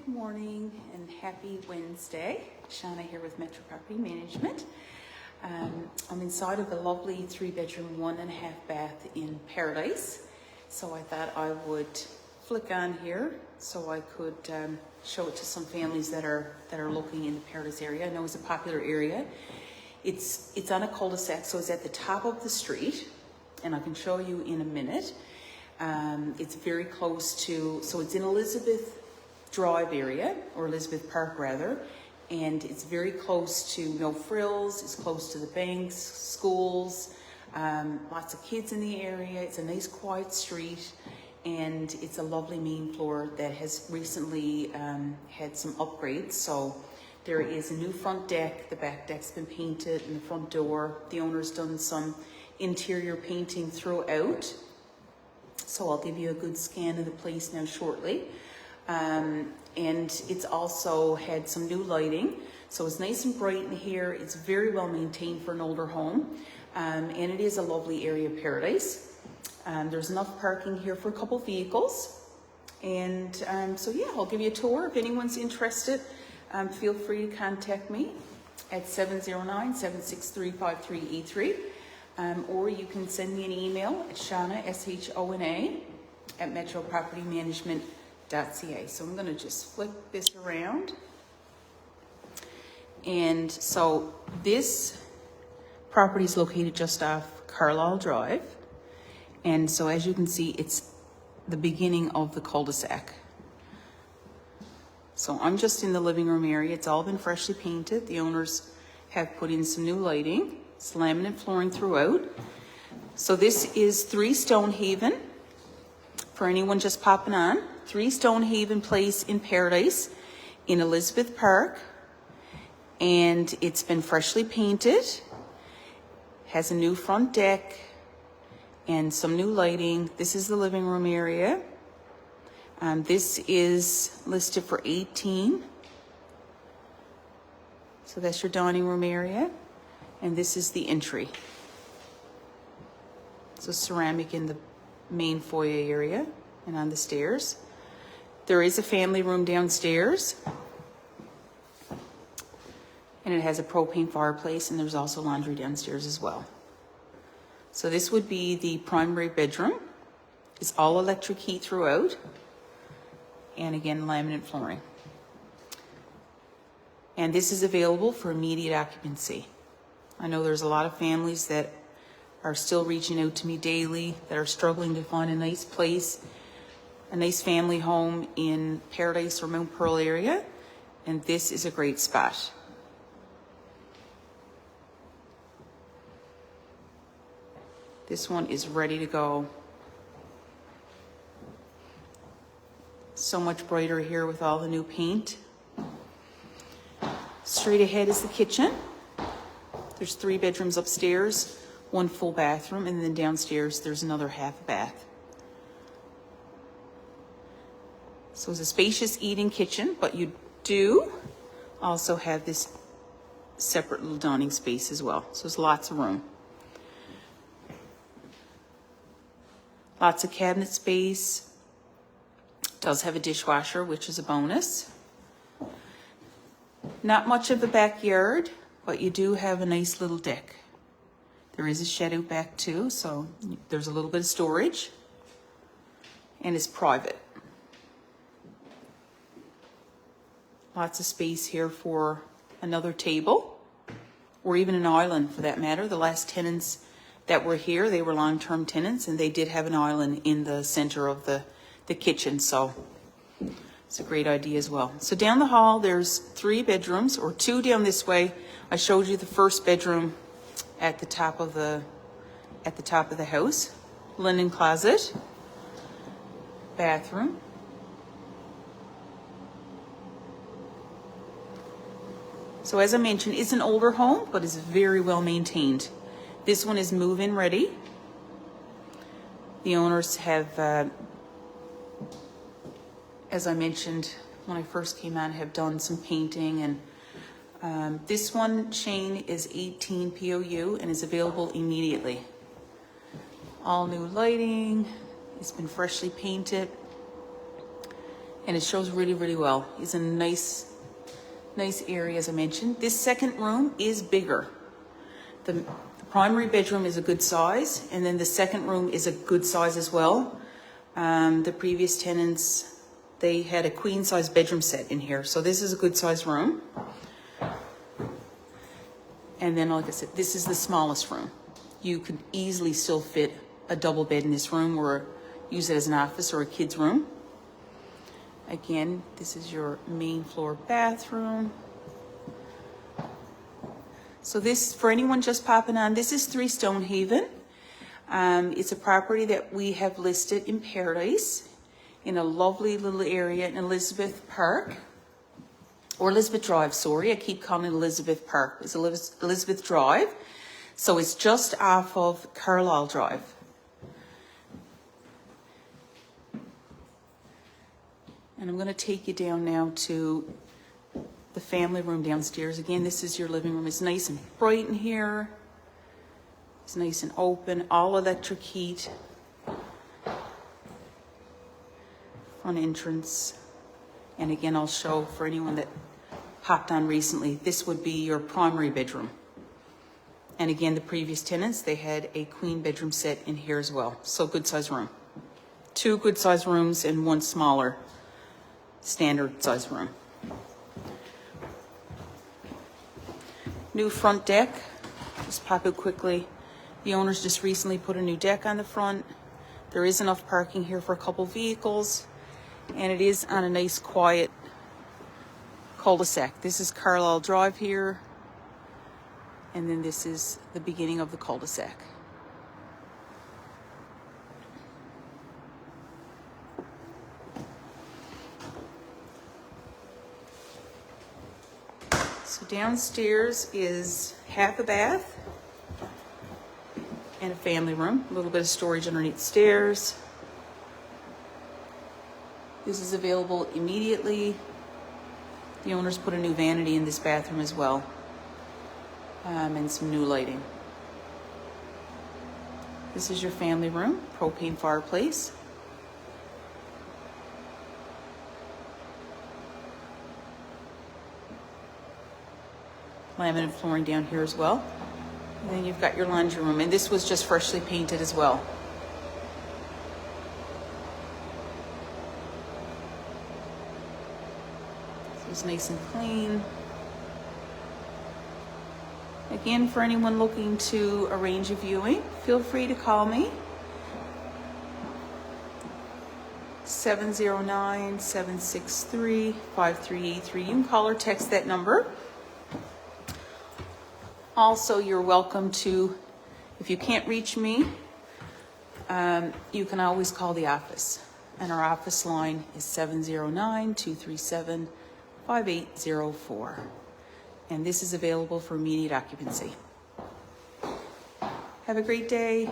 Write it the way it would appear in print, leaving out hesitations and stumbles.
Good morning and happy Wednesday. Shauna here with Metro Property Management. I'm inside of a lovely 3-bedroom, 1.5 bath in Paradise. So I thought I would flick on here so I could show it to some families that are looking in the Paradise area. I know it's a popular area. It's on a cul-de-sac, so it's at the top of the street, and I can show you in a minute. It's very close to, so it's in Elizabeth Drive area, or Elizabeth Park rather, and it's very close to No Frills, it's close to the banks, schools, lots of kids in the area. It's a nice quiet street, and it's a lovely main floor that has recently had some upgrades. So there is a new front deck, the back deck's been painted, and the front door, the owner's done some interior painting throughout. So I'll give you a good scan of the place now shortly. And it's also had some new lighting. So it's nice and bright in here. It's very well maintained for an older home. And it is a lovely area of Paradise. There's enough parking here for a couple vehicles. And so yeah, I'll give you a tour. If anyone's interested, feel free to contact me at 709-763-5383. Or you can send me an email at Shauna, S-H-O-N-A, at metropropertymanagement.ca. So I'm going to just flip this around. And so this property is located just off Carlisle Drive. And so as you can see, it's the beginning of the cul-de-sac. So I'm just in the living room area. It's all been freshly painted. The owners have put in some new lighting. It's laminate flooring throughout. So this is 3 Stonehaven. For anyone just popping on, 3 Stonehaven Place in Paradise in Elizabeth Park. And it's been freshly painted. Has a new front deck and some new lighting. This is the living room area. This is listed for $18,000. So that's your dining room area. And this is the entry. So ceramic in the main foyer area and on the stairs. There is a family room downstairs. And it has a propane fireplace, and there's also laundry downstairs as well. So this would be the primary bedroom. It's all electric heat throughout. And again, laminate flooring. And this is available for immediate occupancy. I know there's a lot of families that are still reaching out to me daily that are struggling to find a nice place, a nice family home in Paradise or Mount Pearl area, and this is a great spot. This one is ready to go. So much brighter here with all the new paint. Straight ahead is the kitchen. There's 3 bedrooms upstairs, 1 full bathroom, and then downstairs there's another half bath. So it's a spacious eating kitchen, but you do also have this separate little dining space as well. So there's lots of room. Lots of cabinet space. Does have a dishwasher, which is a bonus. Not much of a backyard, but you do have a nice little deck. There is a shed out back too, so there's a little bit of storage. And it's private. Lots of space here for another table, or even an island for that matter. The last tenants that were here, they were long-term tenants, and they did have an island in the center of the kitchen, so it's a great idea as well. So down the hall, there's 3 bedrooms, or 2 down this way. I showed you the first bedroom at the top of the house. Linen closet, bathroom. So as I mentioned, it's an older home, but it's very well maintained. This one is move-in ready. The owners have, as I mentioned when I first came on, have done some painting, and this one, Shane, is 18 POU and is available immediately. All new lighting. It's been freshly painted. and it shows really, really well. It's a nice area, as I mentioned. This second room is bigger. The primary bedroom is a good size, and then the second room is a good size as well. The previous tenants, they had a queen size bedroom set in here, so this is a good size room. And then, like I said, this is the smallest room. You could easily still fit a double bed in this room, or use it as an office or a kid's room. Again, this is your main floor bathroom. So this, for anyone just popping on, this is 3 Stonehaven. It's a property that we have listed in Paradise, in a lovely little area in Elizabeth Park, or Elizabeth Drive, sorry. I keep calling it Elizabeth Park. It's Elizabeth Drive. So it's just off of Carlisle Drive. And I'm going to take you down now to the family room downstairs. Again, this is your living room. It's nice and bright in here. It's nice and open, all electric heat. Front entrance. And again, I'll show for anyone that hopped on recently, this would be your primary bedroom. And again, the previous tenants, they had a queen bedroom set in here as well. So good size room. 2 good size rooms and 1 smaller standard size room. New front deck. Just pop it quickly. The owners just recently put a new deck on the front. There is enough parking here for a couple vehicles. And it is on a nice quiet cul-de-sac. This is Carlisle Drive here. And then this is the beginning of the cul-de-sac. So downstairs is half a bath and a family room. A little bit of storage underneath stairs. This is available immediately. The owners put a new vanity in this bathroom as well. And some new lighting. This is your family room, propane fireplace. Laminate flooring down here as well. And then you've got your laundry room, and this was just freshly painted as well. So it's nice and clean. Again, for anyone looking to arrange a viewing, feel free to call me. 709-763-5383. You can call or text that number. Also, you're welcome to, if you can't reach me, you can always call the office. And our office line is 709-237-5804. And this is available for immediate occupancy. Have a great day.